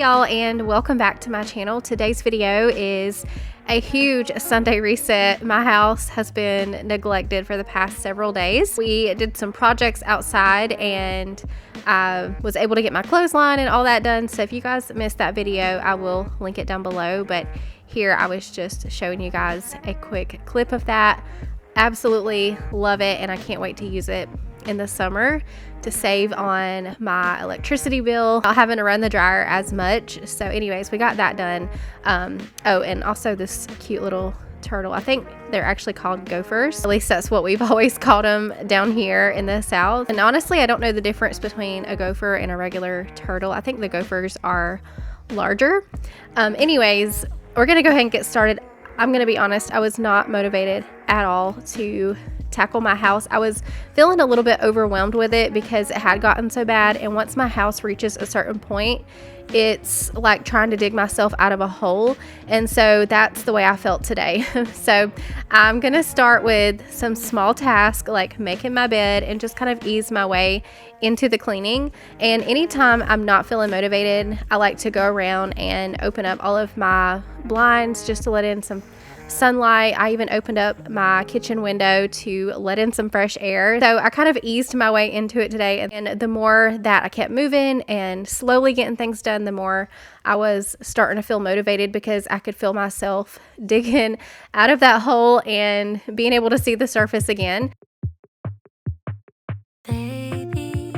y'all, and welcome back to my channel. Today's video is a huge Sunday reset. My house has been neglected for the past several days. We did some projects outside and I was able to get my clothesline and all that done. So if you guys missed that video, I will link it down below. But here I was just showing you guys a quick clip of that. Absolutely love it, and I can't wait to use it in the summer to save on my electricity bill, not having to run the dryer as much. So anyways, we got that done. Oh, and also this cute little turtle. I think they're actually called gophers. At least that's what we've always called them down here in the South. And honestly, I don't know the difference between a gopher and a regular turtle. I think the gophers are larger. Anyways, we're gonna go ahead and get started. I'm gonna be honest, I was not motivated at all to tackle my house. I was feeling a little bit overwhelmed with it because it had gotten so bad, and once my house reaches a certain point, it's like trying to dig myself out of a hole. And so that's the way I felt today. So I'm gonna start with some small tasks like making my bed and just kind of ease my way into the cleaning. And anytime I'm not feeling motivated, I like to go around and open up all of my blinds just to let in some sunlight. I even opened up my kitchen window to let in some fresh air. So I kind of eased my way into it today, and the more that I kept moving and slowly getting things done, the more I was starting to feel motivated because I could feel myself digging out of that hole and being able to see the surface again. Baby,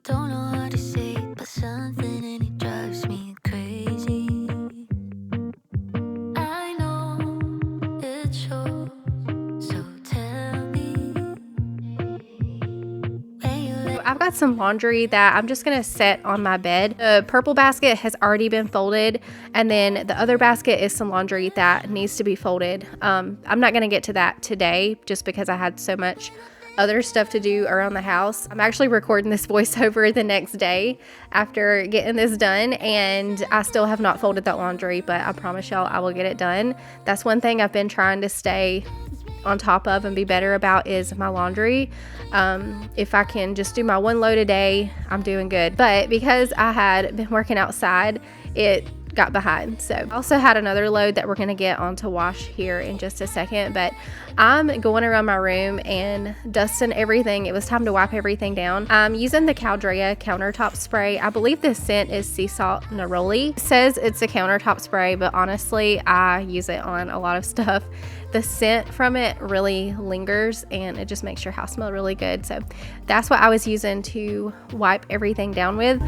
don't know how to say, but something in it drives me crazy. I know it shows, so tell me when you I've got some laundry that I'm just gonna set on my bed. The purple basket has already been folded, and then the other basket is some laundry that needs to be folded. I'm not gonna get to that today just because I had so much other stuff to do around the house. I'm actually recording this voiceover the next day after getting this done, and I still have not folded that laundry, but I promise y'all I will get it done. That's one thing I've been trying to stay on top of and be better about is my laundry. If I can just do my one load a day, I'm doing good. But because I had been working outside, it got behind. So I also had another load that we're going to get on to wash here in just a second, but I'm going around my room and dusting everything. It was time to wipe everything down. I'm using the Caldrea countertop spray. I believe this scent is sea salt neroli. It says it's a countertop spray, but honestly, I use it on a lot of stuff. The scent from it really lingers and it just makes your house smell really good. So that's what I was using to wipe everything down with.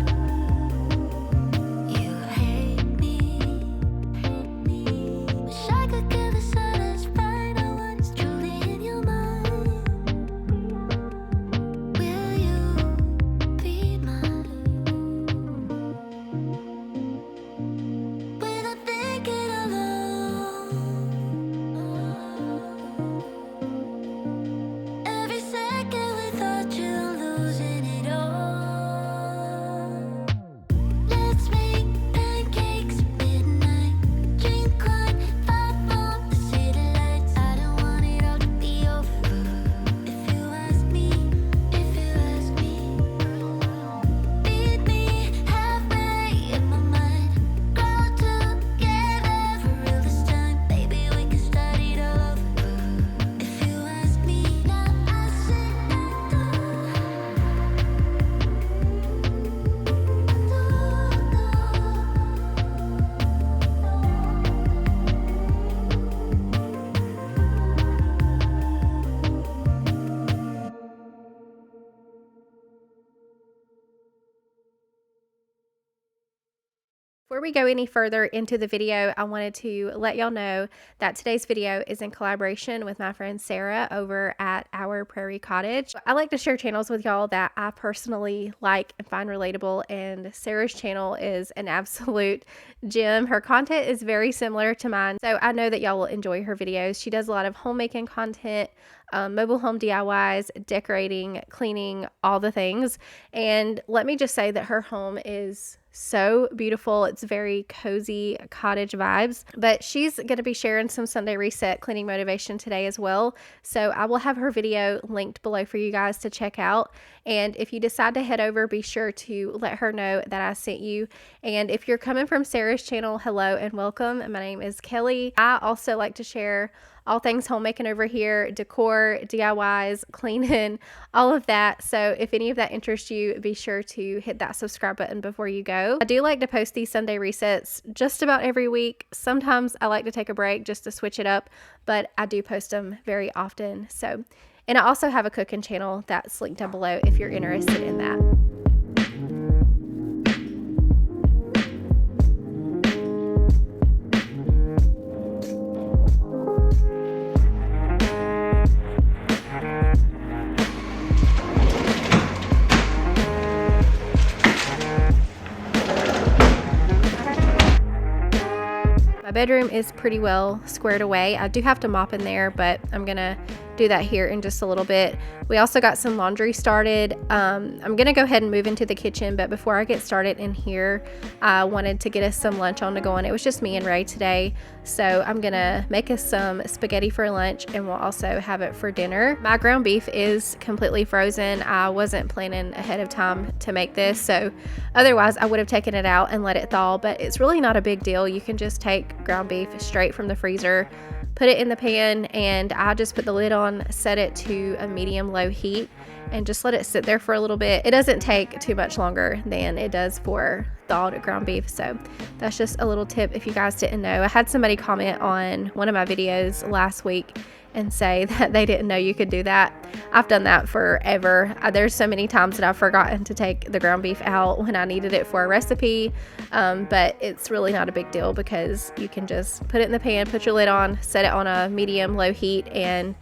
Before we go any further into the video, I wanted to let y'all know that today's video is in collaboration with my friend Sarah over at Our Prairie Cottage. I like to share channels with y'all that I personally like and find relatable, and Sarah's channel is an absolute gem. Her content is very similar to mine, so I know that y'all will enjoy her videos. She does a lot of homemaking content, mobile home DIYs, decorating, cleaning, all the things. And let me just say that her home is so beautiful. It's very cozy cottage vibes. But she's going to be sharing some Sunday Reset cleaning motivation today as well. So I will have her video linked below for you guys to check out. And if you decide to head over, be sure to let her know that I sent you. And if you're coming from Sarah's channel, hello and welcome. My name is Kelly. I also like to share all things homemaking over here, decor, DIYs, cleaning, all of that. So if any of that interests you, be sure to hit that subscribe button before you go. I do like to post these Sunday resets just about every week. Sometimes I like to take a break just to switch it up, but I do post them very often. So, and I also have a cooking channel that's linked down below if you're interested in that. My bedroom is pretty well squared away. I do have to mop in there, but I'm gonna do that here in just a little bit. We also got some laundry started. I'm gonna go ahead and move into the kitchen, but before I get started in here, I wanted to get us some lunch on to go on. It was just me and Ray today, so I'm gonna make us some spaghetti for lunch, and we'll also have it for dinner. My ground beef is completely frozen. I wasn't planning ahead of time to make this, so otherwise I would have taken it out and let it thaw, but it's really not a big deal. You can just take ground beef straight from the freezer, put it in the pan, and I just put the lid on, set it to a medium-low heat, and just let it sit there for a little bit. It doesn't take too much longer than it does for thawed ground beef, so that's just a little tip if you guys didn't know. I had somebody comment on one of my videos last week and say that they didn't know you could do that. I've done that forever. There's so many times that I've forgotten to take the ground beef out when I needed it for a recipe, but it's really not a big deal because you can just put it in the pan, put your lid on, set it on a medium-low heat, and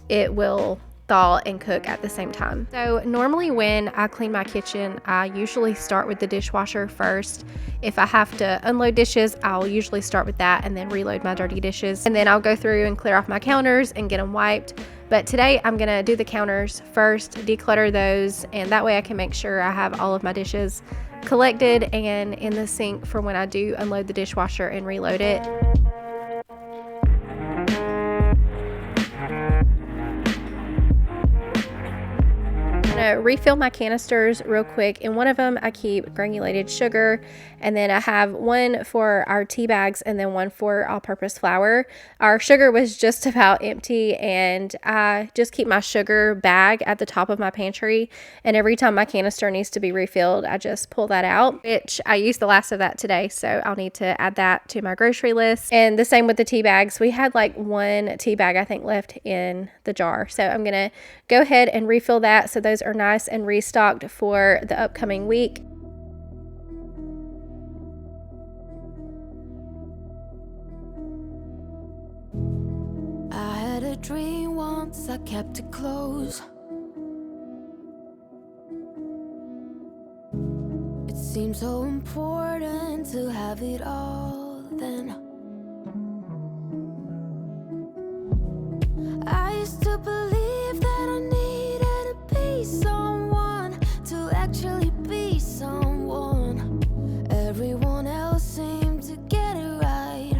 it will thaw and cook at the same time. So normally when I clean my kitchen, I usually start with the dishwasher first. If I have to unload dishes, I'll usually start with that and then reload my dirty dishes. And then I'll go through and clear off my counters and get them wiped. But today I'm gonna do the counters first, declutter those, and that way I can make sure I have all of my dishes collected and in the sink for when I do unload the dishwasher and reload it. Refill my canisters real quick. In one of them I keep granulated sugar, and then I have one for our tea bags and then one for all-purpose flour. Our sugar was just about empty, and I just keep my sugar bag at the top of my pantry, and every time my canister needs to be refilled I just pull that out, which I used the last of that today, so I'll need to add that to my grocery list. And the same with the tea bags. We had like one tea bag I think left in the jar, so I'm gonna go ahead and refill that so those are nice and restocked for the upcoming week. I had a dream once, I kept it close. It seemed so important to have it all then. I used to believe that I needed to be someone to actually be someone. Everyone else seemed to get it right.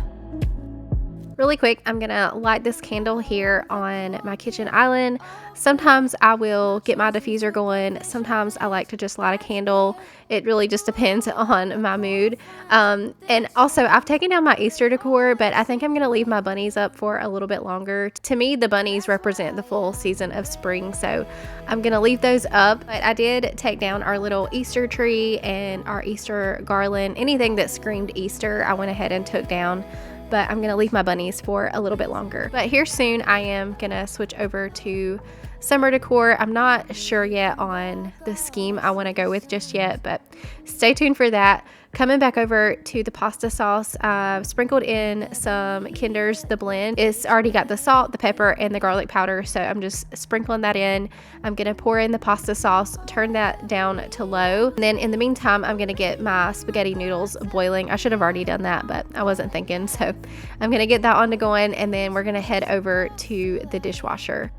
Really quick, I'm gonna light this candle here on my kitchen island. Sometimes I will get my diffuser going. Sometimes I like to just light a candle. It really just depends on my mood. And also I've taken down my Easter decor, but I think I'm gonna leave my bunnies up for a little bit longer. To me, the bunnies represent the full season of spring, so I'm gonna leave those up. But I did take down our little Easter tree and our Easter garland. Anything that screamed Easter, I went ahead and took down. But I'm gonna leave my bunnies for a little bit longer. But here soon I am gonna switch over to summer decor. I'm not sure yet on the scheme I want to go with just yet, but stay tuned for that. Coming back over to the pasta sauce, I've sprinkled in some Kinder's The Blend. It's already got the salt, the pepper, and the garlic powder, so I'm just sprinkling that in. I'm gonna pour in the pasta sauce, turn that down to low, and then in the meantime I'm gonna get my spaghetti noodles boiling. I should have already done that, but I wasn't thinking, so I'm gonna get that on to going, and then we're gonna head over to the dishwasher.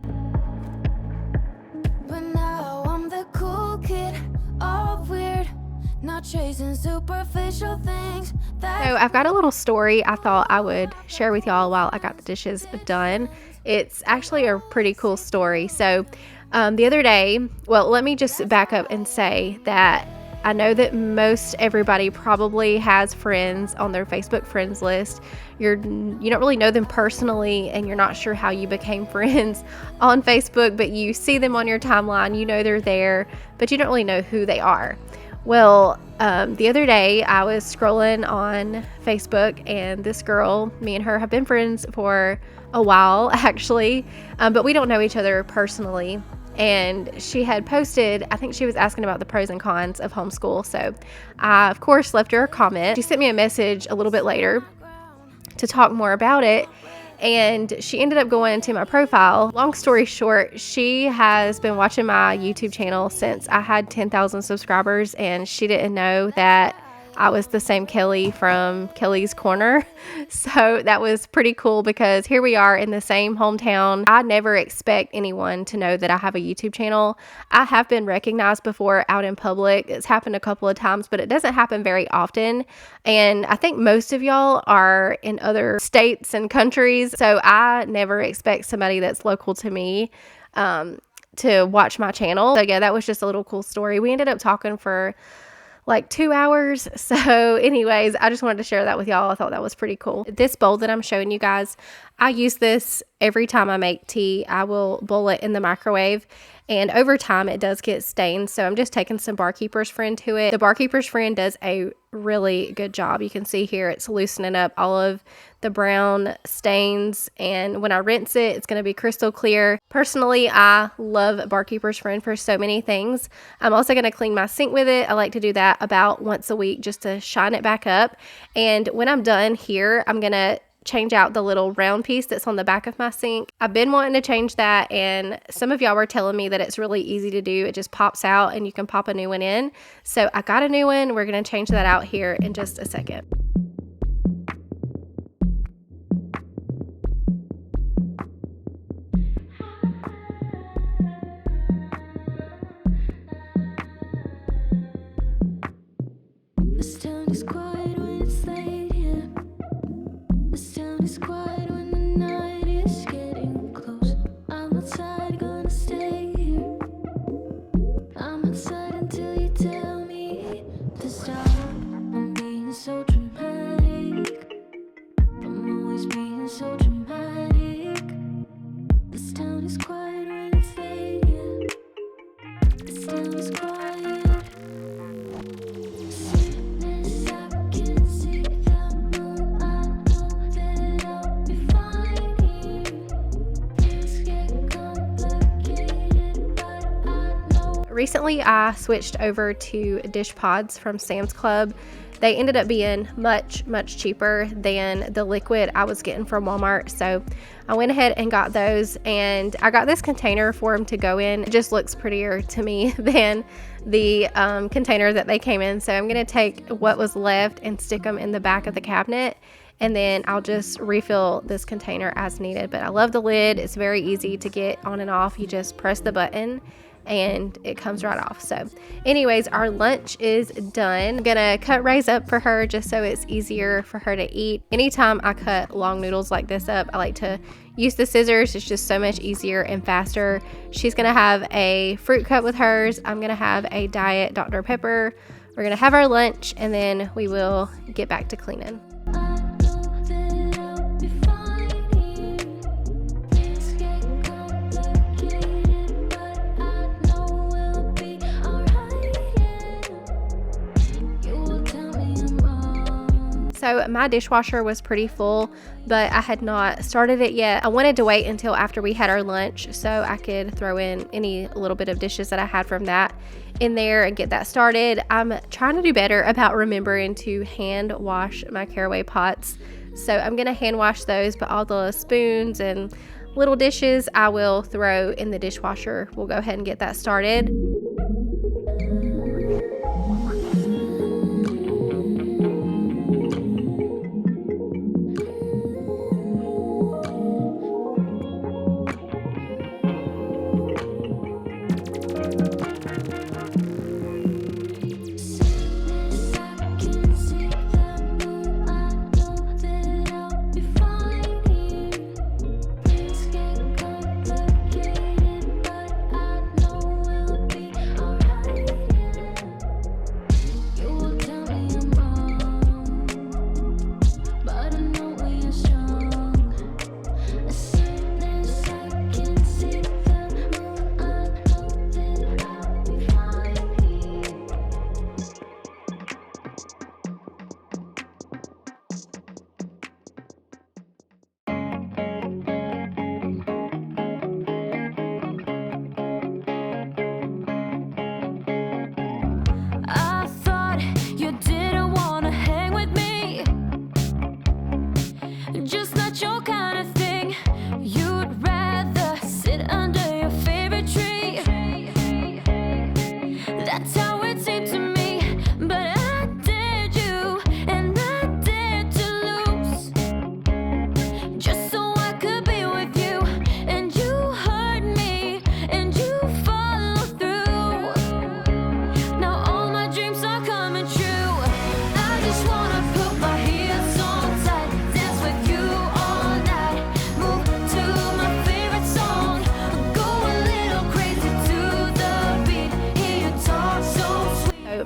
But now I'm the cool kid, all weird, not chasing superficial things that So I've got a little story I thought I would share with y'all while I got the dishes done. It's actually a pretty cool story. So the other day, well, let me just back up and say that I know that most everybody probably has friends on their Facebook friends list. You don't really know them personally, and you're not sure how you became friends on Facebook, but you see them on your timeline, you know they're there, but you don't really know who they are. Well, the other day I was scrolling on Facebook, and this girl, me and her have been friends for a while actually, but we don't know each other personally. And she had posted, I think she was asking about the pros and cons of homeschool. So I, of course, left her a comment. She sent me a message a little bit later to talk more about it. And she ended up going to my profile. Long story short, she has been watching my YouTube channel since I had 10,000 subscribers, and she didn't know that I was the same Kelly from Kelly's Corner. So that was pretty cool because here we are in the same hometown. I never expect anyone to know that I have a YouTube channel. I have been recognized before out in public. It's happened a couple of times, but it doesn't happen very often. And I think most of y'all are in other states and countries. So I never expect somebody that's local to me to watch my channel. So yeah, that was just a little cool story. We ended up talking for like 2 hours. So anyways, I just wanted to share that with y'all. I thought that was pretty cool. This bowl that I'm showing you guys, I use this every time I make tea. I will boil it in the microwave, and over time it does get stained. So I'm just taking some Barkeeper's Friend to it. The Barkeeper's Friend does a really good job. You can see here it's loosening up all of the brown stains, and when I rinse it, it's going to be crystal clear. Personally, I love Barkeeper's Friend for so many things. I'm also going to clean my sink with it. I like to do that about once a week just to shine it back up. And when I'm done here, I'm going to change out the little round piece that's on the back of my sink. I've been wanting to change that, and some of y'all were telling me that it's really easy to do. It just pops out and you can pop a new one in. So I got a new one. We're going to change that out here in just a second. this town is quiet when it's late here. This town is quiet when the night is getting close. I'm outside, gonna stay here. I'm outside until you tell me to stop. I'm being so dramatic. I'm always being so dramatic. This town is quiet when it's late here. This town is quiet. Sadness, I can see the moon. I know that I'll be fine here. Things get complicated, but I know. Recently, I switched over to dish pods from Sam's Club. They ended up being much cheaper than the liquid I was getting from Walmart. So I went ahead and got those, and I got this container for them to go in. It just looks prettier to me than the container that they came in. So I'm going to take what was left and stick them in the back of the cabinet, and then I'll just refill this container as needed. But I love the lid. It's very easy to get on and off. You just press the button and it comes right off. So anyways, our lunch is done. I'm gonna cut Ray's up for her just so it's easier for her to eat. Anytime I cut long noodles like this up, I like to use the scissors. It's just so much easier and faster. She's gonna have a fruit cup with hers. I'm gonna have a diet Dr. Pepper. We're gonna have our lunch, and then we will get back to cleaning. I know that I'll be fine here. Things get complicated, but I know we'll be alright. You will tell me I'm wrong. So my dishwasher was pretty full, but I had not started it yet. I wanted to wait until after we had our lunch so I could throw in any little bit of dishes that I had from that in there and get that started. I'm trying to do better about remembering to hand wash my caraway pots. So I'm going to hand wash those, but all the spoons and little dishes I will throw in the dishwasher. We'll go ahead and get that started. Sadness,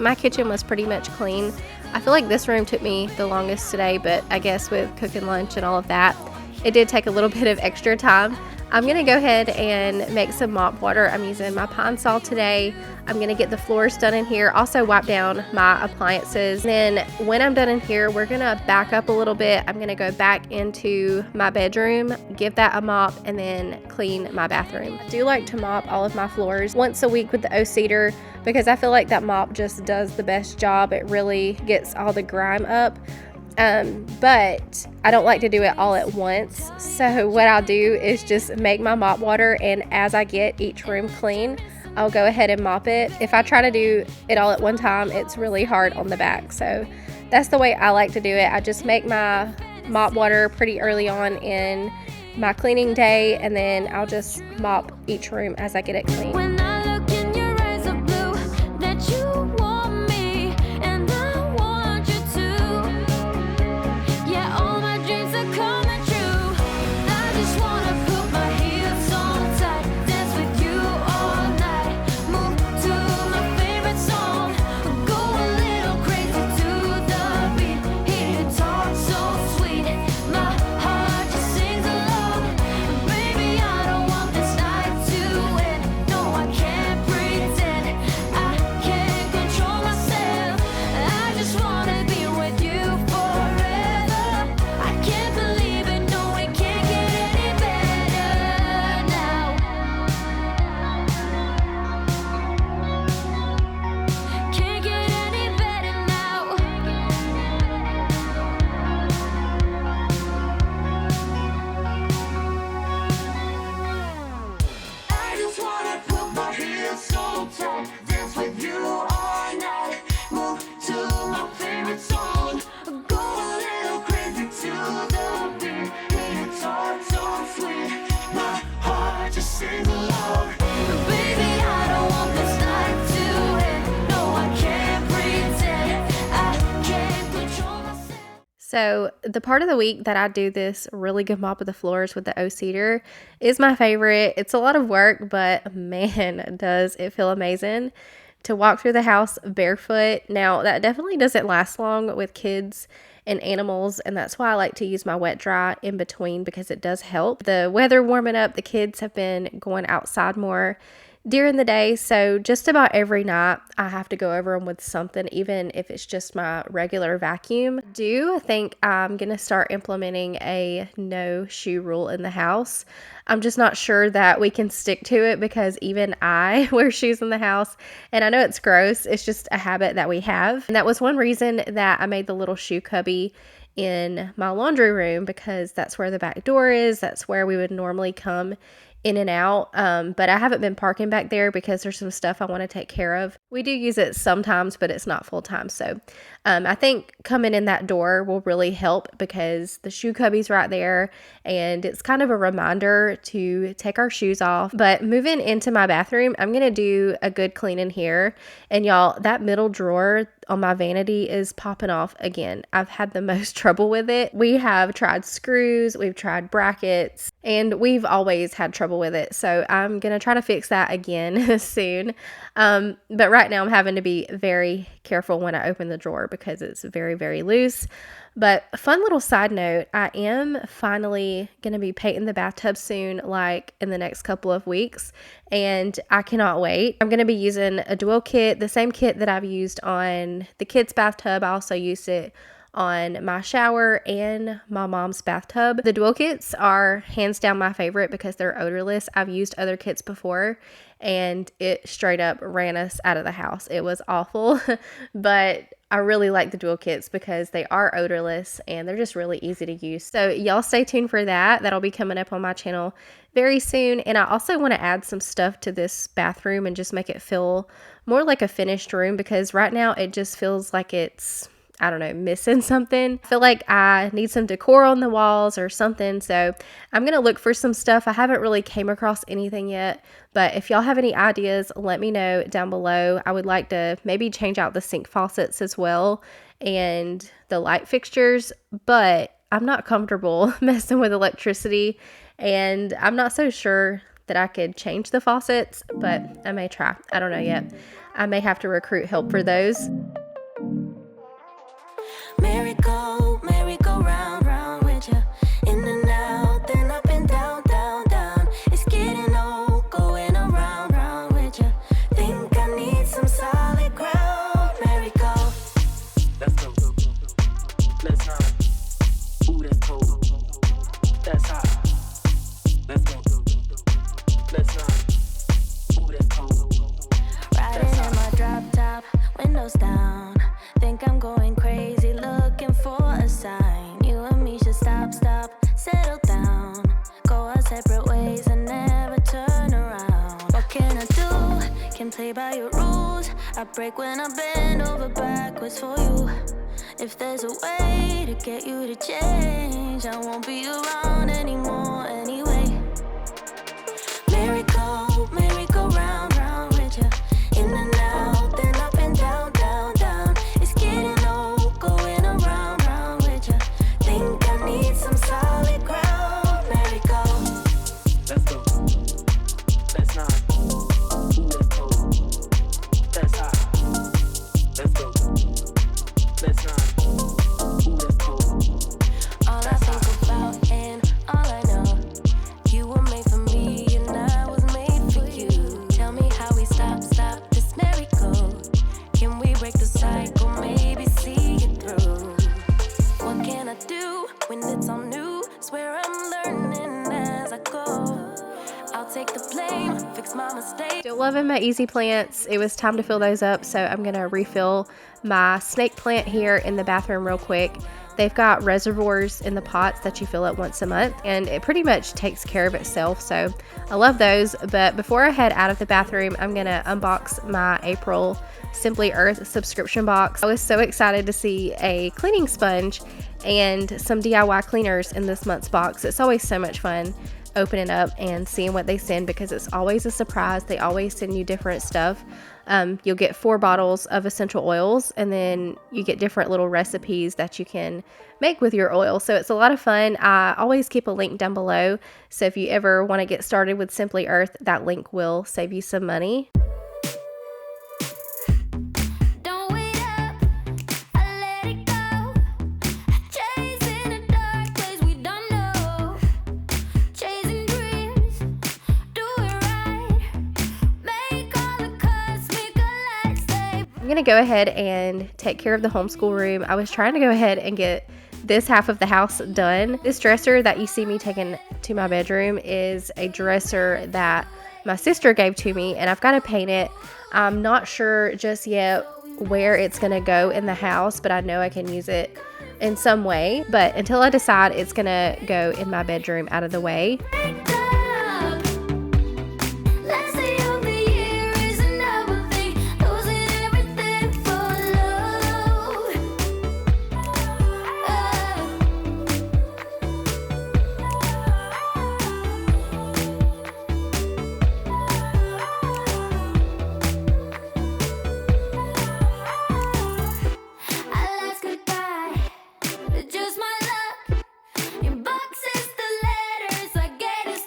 my kitchen was pretty much clean. I feel like this room took me the longest today, but I guess with cooking lunch and all of that, it did take a little bit of extra time. I'm gonna go ahead and make some mop water. I'm using my pine saw today. I'm gonna get the floors done in here, also wipe down my appliances. Then when I'm done in here, we're gonna back up a little bit. I'm gonna go back into my bedroom, give that a mop, and then clean my bathroom. I do like to mop all of my floors once a week with the O-Cedar because I feel like that mop just does the best job. It really gets all the grime up. But I don't like to do it all at once. So what I'll do is just make my mop water, and as I get each room clean, I'll go ahead and mop it. If I try to do it all at one time, it's really hard on the back. So that's the way I like to do it. I just make my mop water pretty early on in my cleaning day, and then I'll just mop each room as I get it clean. When I look in your eyes of blue, that you want me and I want you to. Yeah, all my dreams are coming true. I just wanna put my heels on tight, dance with you all night, move to my favorite song, go a little crazy to the beat, hear you talk so sweet, my heart just sings along. Baby, I don't want this night to end. No, I can't pretend. I can't control myself. I just wanna be with you forever. I can't believe it. No, it can't get any better now. Can't get any better now. I just wanna put my heels so tight, dance with you all night, move to my favorite song, go a little crazy to the beat, hear you talk so sweet, my heart just sings along. Baby, I don't want this night to end. No, I can't pretend. I can't control myself. So the part of the week that I do this really good mop of the floors with the O-Cedar is my favorite. It's a lot of work, but man, does it feel amazing to walk through the house barefoot. Now, that definitely doesn't last long with kids and animals, and that's why I like to use my wet dry in between because it does help. The weather warming up, the kids have been going outside more during the day, so just about every night I have to go over them with something, even if it's just my regular vacuum. I do think I'm gonna start implementing a no shoe rule in the house. I'm just not sure that we can stick to it because even I wear shoes in the house, and I know it's gross. It's just a habit that we have, and that was one reason that I made the little shoe cubby in my laundry room because that's where the back door is. That's where we would normally come in and out, but I haven't been parking back there because there's some stuff I want to take care of. We do use it sometimes, but it's not full time. So I think coming in that door will really help because the shoe cubby's right there, and it's kind of a reminder to take our shoes off. But moving into my bathroom, I'm gonna do a good clean in here, and y'all, that middle drawer on my vanity is popping off again. I've had the most trouble with it. We have tried screws, we've tried brackets, and we've always had trouble with it. So I'm gonna try to fix that again soon. But right now I'm having to be very careful when I open the drawer because it's very, very loose. But a fun little side note, I am finally going to be painting the bathtub soon, like in the next couple of weeks, and I cannot wait. I'm going to be using a dual kit, the same kit that I've used on the kids' bathtub. I also used it on my shower and my mom's bathtub. The dual kits are hands down my favorite because they're odorless. I've used other kits before and it straight up ran us out of the house. It was awful, but I really like the dual kits because they are odorless and they're just really easy to use. So y'all stay tuned for that. That'll be coming up on my channel very soon. And I also want to add some stuff to this bathroom and just make it feel more like a finished room because right now it just feels like it's, I don't know, missing something. I feel like I need some decor on the walls or something. So I'm going to look for some stuff. I haven't really came across anything yet, but if y'all have any ideas, let me know down below. I would like to maybe change out the sink faucets as well and the light fixtures, but I'm not comfortable messing with electricity and I'm not so sure that I could change the faucets, but I may try. I don't know yet. I may have to recruit help for those. Merry go round, round with ya. In and out, then up and down, down, down. It's getting old, going around, round with ya. Think I need some solid ground. Merry go. Let's go. Let's hop. Ooh, that's cold. That's hot. Let's go. Let's hop. Ooh, that's cold. Riding in my drop top, windows down. Think I'm going crazy, looking for a sign. You and me should stop, settle down. Go our separate ways and never turn around. What can I do? Can play by your rules. I break when I bend over backwards for you. If there's a way to get you to change, I won't be around anymore anyway. Merry go round, round with ya. In and out, then up and down, down, down. It's getting old, going around, round with ya. Think I need some solid ground. Merry go. Let's go. Let's not. Ooh, that's cold. That's hot. Let's go. Let's not. Ooh, that's cold. All I think about and all I know, you were made for me and I was made for you. Tell me how we stop this merry-go. Can we break the cycle, maybe see it through? What can I do when it's all new? Swear I'm learning as I go. I'll take the blame, fix my mistakes. Still loving my easy plants. It was time to fill those up, so I'm gonna refill my snake plant here in the bathroom real quick. They've got reservoirs in the pots that you fill up once a month, and it pretty much takes care of itself, so I love those. But before I head out of the bathroom, I'm gonna unbox my April Simply Earth subscription box. I was so excited to see a cleaning sponge and some DIY cleaners in this month's box. It's always so much fun opening up and seeing what they send because it's always a surprise. They always send you different stuff. You'll get 4 bottles of essential oils, and then you get different little recipes that you can make with your oil. So it's a lot of fun. I always keep a link down below. So if you ever want to get started with Simply Earth, that link will save you some money. Don't wait up, I let it go. Chasing a dark place we don't know. Chasing dreams, do it right. Make all the cosmic lights stay. I'm going to go ahead and take care of the homeschool room. I was trying to go ahead and get this half of the house done. This dresser that you see me taking to my bedroom is a dresser that my sister gave to me, and I've got to paint it. I'm not sure just yet where it's going to go in the house, but I know I can use it in some way. But until I decide, it's going to go in my bedroom out of the way. Let's say of the year is another thing, losing everything for love. I'll ask goodbye, just my luck. In boxes, the letters I get is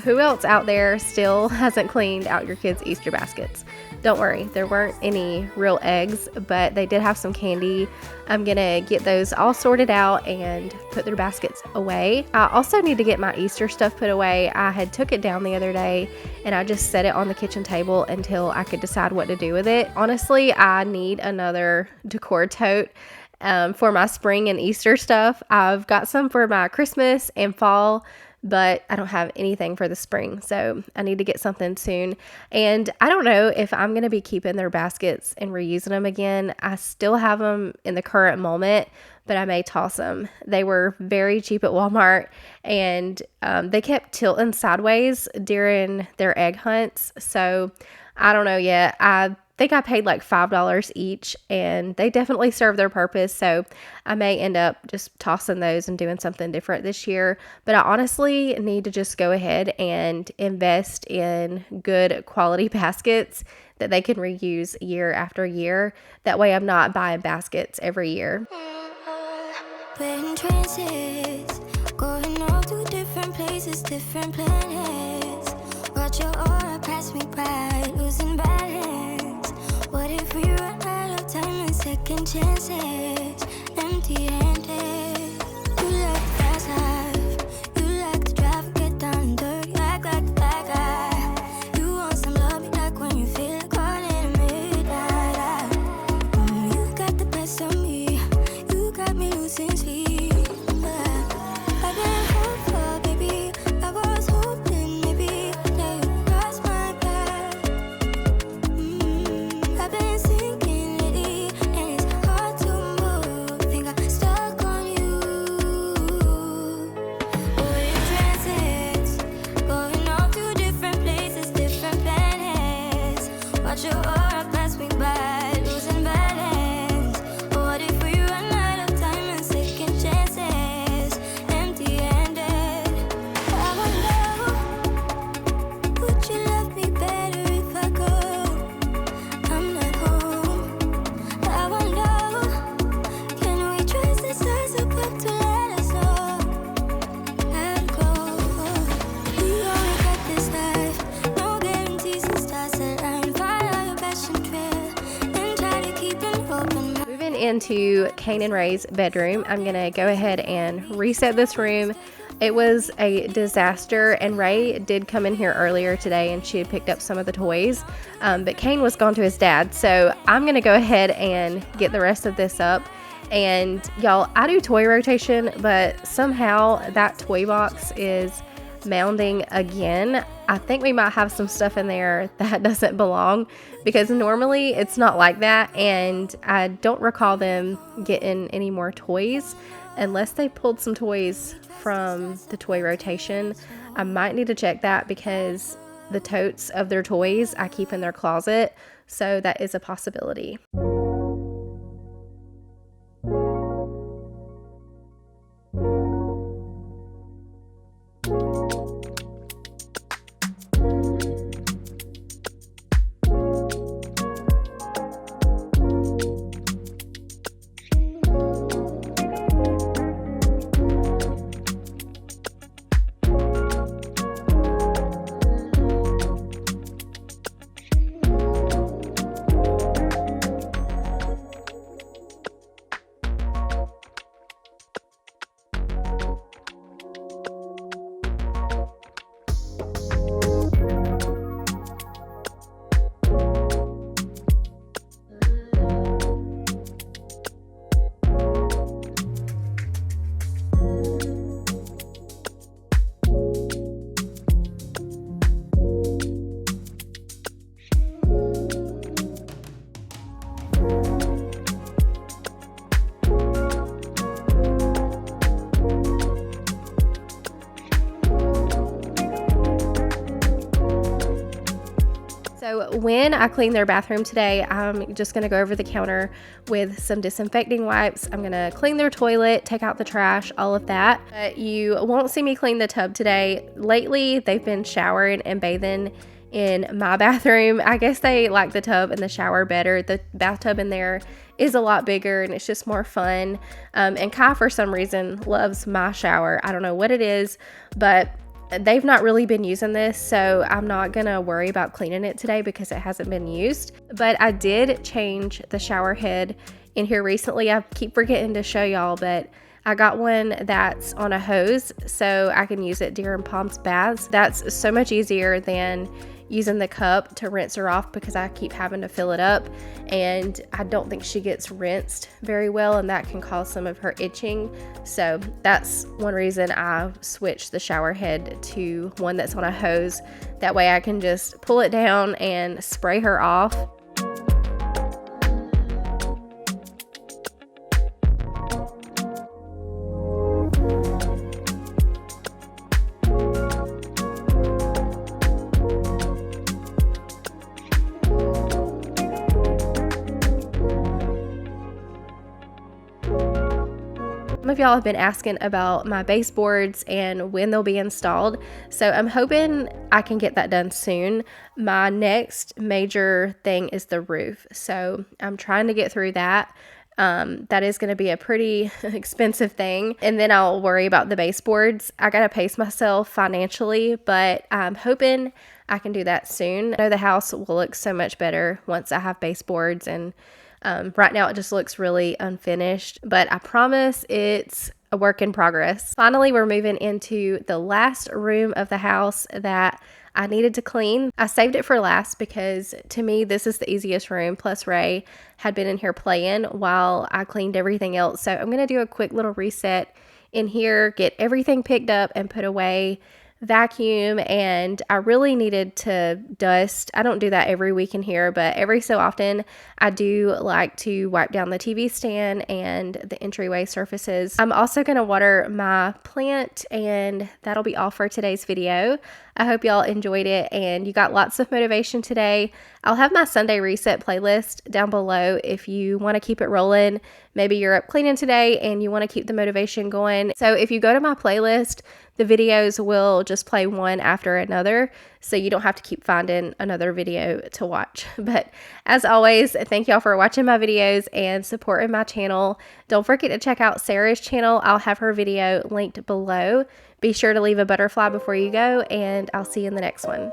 who else out there still hasn't cleaned out your kids' Easter baskets? Don't worry, there weren't any real eggs, but they did have some candy. I'm gonna get those all sorted out and put their baskets away. I also need to get my Easter stuff put away. I had took it down the other day and I just set it on the kitchen table until I could decide what to do with it. Honestly, I need another decor tote for my spring and Easter stuff. I've got some for my Christmas and fall, but I don't have anything for the spring, so I need to get something soon. And I don't know if I'm going to be keeping their baskets and reusing them again. I still have them in the current moment, but I may toss them. They were very cheap at Walmart, and they kept tilting sideways during their egg hunts, so I don't know yet. I think I paid like $5 each, and they definitely serve their purpose, so I may end up just tossing those and doing something different this year. But I honestly need to just go ahead and invest in good quality baskets that they can reuse year after year. That way I'm not buying baskets every year. We're in trances, going off to different places, different planets. Watch your aura pass me by, losing balance. What if we run out of time and second chances? Empty-handed. You like the fast life, you like the drive, get down and dirty, act like the bad guy. You want some love, like when you feel like calling midnight. You got the best of me, you got me losing sleep. I've been hopeful, baby, I was hoping maybe that you crossed my path. I've been sinking lately, and it's hard to move. Think I'm stuck on you. We're in transits, going off to different places, different planets. Watch your aura pass me by, losing balance. What if we run out of time and second chances? Empty-handed. I wonder, would you love me better if I go? I'm not home. I wonder, can we trace the stars above to let us know? I'd go. We only got this life, no guarantees and stars align. Follow your passion trail and try to keep an open mind. Moving into Kane and Ray's bedroom, I'm going to go ahead and reset this room. It was a disaster, and Ray did come in here earlier today and she had picked up some of the toys, but Kane was gone to his dad, so I'm going to go ahead and get the rest of this up. And y'all, I do toy rotation, but somehow that toy box is mounding again. I think we might have some stuff in there that doesn't belong, because normally it's not like that, and I don't recall them getting any more toys unless they pulled some toys from the toy rotation. I might need to check that, because the totes of their toys I keep in their closet, so that is a possibility. So when I clean their bathroom today, I'm just going to go over the counter with some disinfecting wipes. I'm going to clean their toilet, take out the trash, all of that. But you won't see me clean the tub today. Lately, they've been showering and bathing in my bathroom. I guess they like the tub and the shower better. The bathtub in there is a lot bigger and it's just more fun. And Kai, for some reason, loves my shower. I don't know what it is, but they've not really been using this, so I'm not gonna worry about cleaning it today because it hasn't been used. But I did change the shower head in here recently. I keep forgetting to show y'all, but I got one that's on a hose so I can use it during Palm's baths. That's so much easier than using the cup to rinse her off because I keep having to fill it up, and I don't think she gets rinsed very well, and that can cause some of her itching. So that's one reason I switched the shower head to one that's on a hose. That way I can just pull it down and spray her off. Some of y'all have been asking about my baseboards and when they'll be installed, so I'm hoping I can get that done soon. My next major thing is the roof, so I'm trying to get through that. That is going to be a pretty expensive thing, and then I'll worry about the baseboards. I gotta pace myself financially, but I'm hoping I can do that soon. I know the house will look so much better once I have baseboards, and right now it just looks really unfinished, but I promise it's a work in progress. Finally, we're moving into the last room of the house that I needed to clean. I saved it for last because to me this is the easiest room, plus Ray had been in here playing while I cleaned everything else. So I'm going to do a quick little reset in here, get everything picked up and put away, vacuum, and I really needed to dust. I don't do that every week in here, but every so often I do like to wipe down the TV stand and the entryway surfaces. I'm also going to water my plant, and that'll be all for today's video. I hope y'all enjoyed it and you got lots of motivation today. I'll have my Sunday reset playlist down below if you want to keep it rolling. Maybe you're up cleaning today and you want to keep the motivation going. So if you go to my playlist, the videos will just play one after another, so you don't have to keep finding another video to watch. But as always, thank y'all for watching my videos and supporting my channel. Don't forget to check out Sarah's channel. I'll have her video linked below. Be sure to leave a butterfly before you go, and I'll see you in the next one.